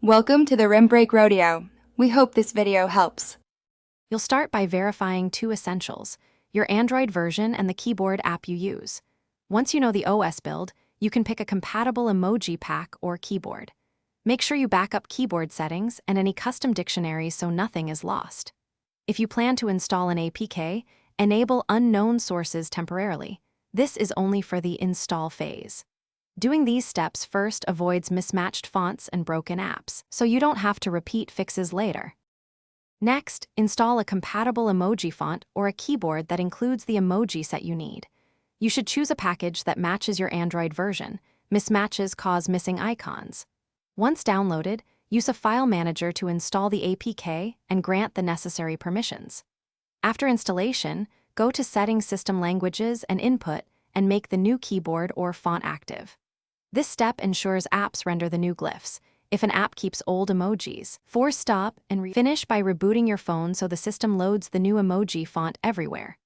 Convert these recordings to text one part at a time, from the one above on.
Welcome to the Rim Break Rodeo. We hope this video helps. You'll start by verifying two essentials: your Android version and the keyboard app you use. Once you know the OS build, you can pick a compatible emoji pack or keyboard. Make sure you back up keyboard settings and any custom dictionaries so nothing is lost. If you plan to install an APK, enable unknown sources temporarily. This is only for the install phase. Doing these steps first avoids mismatched fonts and broken apps, so you don't have to repeat fixes later. Next, install a compatible emoji font or a keyboard that includes the emoji set you need. You should choose a package that matches your Android version. Mismatches cause missing icons. Once downloaded, use a file manager to install the APK and grant the necessary permissions. After installation, go to Settings, System Languages, and Input and make the new keyboard or font active. This step ensures apps render the new glyphs. If an app keeps old emojis, force stop and finish by rebooting your phone so the system loads the new emoji font everywhere.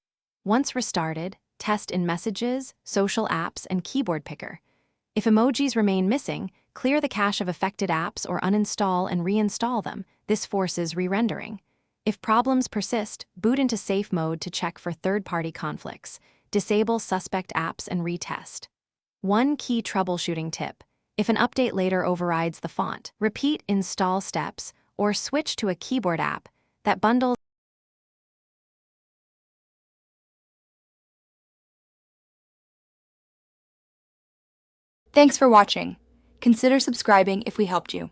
Once restarted, test in Messages, Social Apps, and Keyboard Picker. If emojis remain missing, clear the cache of affected apps or uninstall and reinstall them. This forces re-rendering. If problems persist, boot into safe mode to check for third-party conflicts. Disable suspect apps and retest. One key troubleshooting tip: if an update later overrides the font, repeat install steps or switch to a keyboard app that bundles. Thanks for watching. Consider subscribing if we helped you.